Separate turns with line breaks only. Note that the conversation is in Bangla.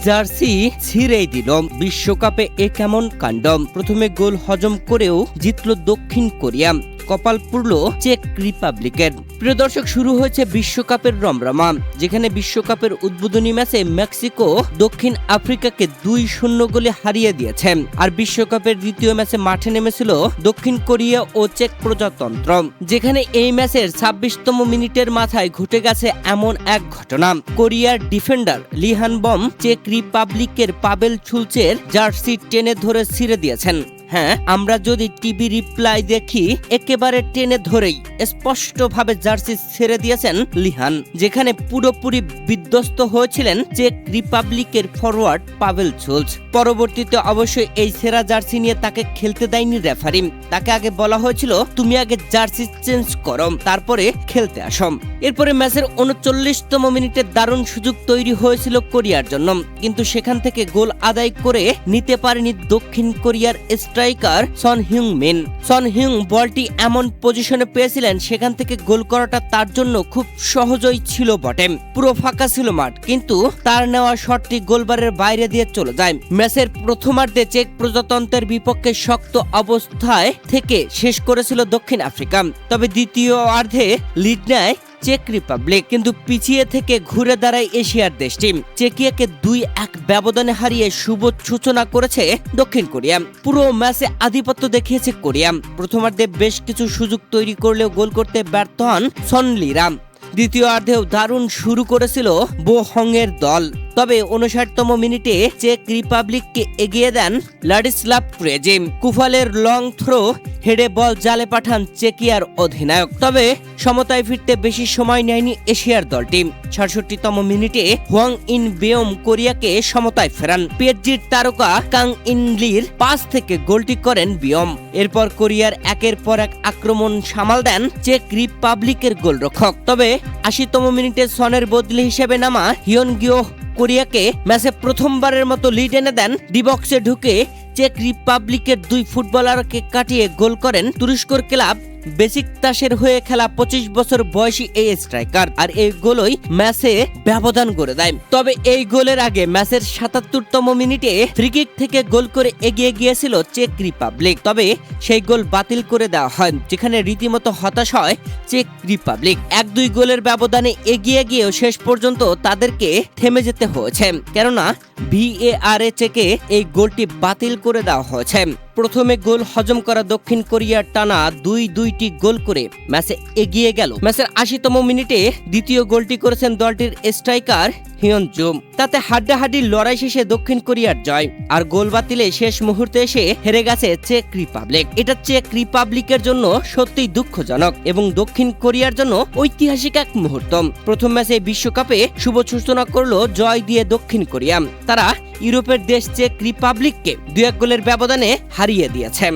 জার্সি ছিঁড়েই দিল। বিশ্বকাপে এ কেমন কাণ্ড! প্রথমে গোল হজম করেও জিতল দক্ষিণ কোরিয়া, কপাল পুড়ল চেক রিপাবলিকের। প্রিয় দর্শক, শুরু হয়েছে বিশ্বকাপের রমরমা, যেখানে বিশ্বকাপের উদ্বোধনী ম্যাচে মেক্সিকো দক্ষিণ আফ্রিকাকে 2-0 গোলে হারিয়ে দিয়েছে। আর বিশ্বকাপের দ্বিতীয় ম্যাচে মাঠে নেমেছিল দক্ষিণ কোরিয়া ও চেক প্রজাতন্ত্র, যেখানে এই ম্যাচের 26তম মিনিটের মাথায় ঘটে গেছে এমন এক ঘটনা। কোরিয়ার ডিফেন্ডার লি হানবম চেক রিপাবলিকের পাবেল ছুলচের জার্সি টেনে ধরে ছিঁড়ে দিয়েছেন। হ্যাঁ, আমরা যদি টিভি রিপ্লাই দেখি, একেবারে টেনে ধরেই স্পষ্টভাবে জার্সি ছেড়ে দিয়েছেন লিহান, যেখানে পুরোপুরি বিধ্বস্ত হয়েছিলেন চেক রিপাবলিকের ফরওয়ার্ড পাবেল ছুলচ। পরবর্তীতে অবশ্যই এই সেরা জার্সি নিয়ে তাকে খেলতে দেয়নি রেফারি। তাকে আগে বলা হয়েছিল, তুমি আগে জার্সি চেঞ্জ করো, তারপরে খেলতে আসো। এরপরে ম্যাচের 39তম মিনিটে দারুণ সুযোগ তৈরি হয়েছিল কোরিয়ার জন্য, কিন্তু সেখান থেকে গোল আদায় করে নিতে পারেনি দক্ষিণ কোরিয়ার স্ট্রাইকার সন হিউং মিন। সন হিউং বলটি এমন পজিশনে পেয়েছিলেন, সেখান থেকে গোল করাটা তার জন্য খুব সহজই ছিল বটে। পুরো ফাঁকা ছিল মাঠ, কিন্তু তার নেওয়া শটটি গোলবারের বাইরে দিয়ে চলে যায়। ম্যাচের প্রথমার্ধে চেক প্রজাতন্ত্রের বিপক্ষে শক্ত অবস্থায় থেকে শেষ করেছিল দক্ষিণ আফ্রিকা, তবে দ্বিতীয়ার্ধে লিড নেয় চেক রিপাবলিক, কিন্তু পিছিয়ে থেকে ঘুরে দাঁড়ায় এশিয়ার দেশটি। চেকিয়াকে 2-1 ব্যবধানে হারিয়ে শুভ সূচনা করেছে দক্ষিণ কোরিয়া। পুরো ম্যাচে আধিপত্য দেখিয়েছে কোরিয়া। প্রথমার্ধে বেশ কিছু সুযোগ তৈরি করলেও গোল করতে ব্যর্থ হন সন লিরা। দ্বিতীয়ার্ধেও দারুণ শুরু করেছিল বো হং এর দল, তবে 59তম মিনিটে চেক রিপাবলিককে এগিয়ে দেন লাডিস্লাভ ক্রেজিম। কুফালের লং থ্রো হেডে বল জালে পাঠান চেকিয়ার অধিনায়ক, তবে সমতায় ফিরতে বেশি সময় নেয়নি এশিয়ার দলটি। 66তম মিনিটে হোয়াং ইন বেয়ম কোরিয়াকে সমতায় ফেরান। পিএসজির তারকা কাং ইন লির পাস থেকে গোলটি করেন বিয়ম। এরপর কোরিয়ার একের পর এক আক্রমণ সামাল দেন চেক রিপাবলিকের গোলরক্ষক, তবে 80তম মিনিটে সনের বদলি হিসেবে নামা হিয়ন গিও কোরিয়াকে ম্যাচে প্রথমবারের মতো লিড এনে দেন। ডি বক্সে ঢুকে চেক রিপাবলিকের 2 ফুটবলারকে কাটিয়ে গোল করেন তুরস্কর ক্লাব বেসিকতাসের হয়ে খেলা 25 বছর বয়সী এই স্ট্রাইকার, আর এই গোলই ম্যাচে ব্যবধান করে দেয়। তবে এই গোলের আগে ম্যাচের 77তম মিনিটে ফ্রিকিক থেকে গোল করে এগিয়ে গিয়েছিল চেক রিপাবলিক, তবে সেই গোল বাতিল করে দেওয়া হয়, যেখানে রীতিমতো হতাশ হয় চেক রিপাবলিক। 1-2 গোলের ব্যবধানে এগিয়ে গিয়েও শেষ পর্যন্ত তাদেরকে থেমে যেতে হয়েছে, কেননা VAR চেকে এই গোলটি বাতিল করে দেওয়া হয়েছে। প্রথমে গোল হজম করা দক্ষিণ কোরিয়ার টানা 2-2টি গোল করে ম্যাচে এগিয়ে গেল। ম্যাচের 80তম মিনিটে দ্বিতীয় গোলটি করেছেন দলটির স্ট্রাইকার হিয়ন জুম। তাতে হাড্ডাহাড্ডি লড়াই শেষে দক্ষিণ কোরিয়ার জয়, আর গোল বাতিলে শেষ মুহূর্তে এসে হেরে গেছে চেক রিপাবলিক। এটা চেক রিপাবলিকের জন্য সত্যিই দুঃখজনক এবং দক্ষিণ কোরিয়ার জন্য ঐতিহাসিক এক মুহূর্ত। প্রথম ম্যাচে বিশ্বকাপে শুভ সূচনা করলো জয় দিয়ে দক্ষিণ কোরিয়া। তারা ইউরোপের দেশ চেক রিপাবলিককে 2-1 গোলের ব্যবধানে হারিয়ে দিয়েছে।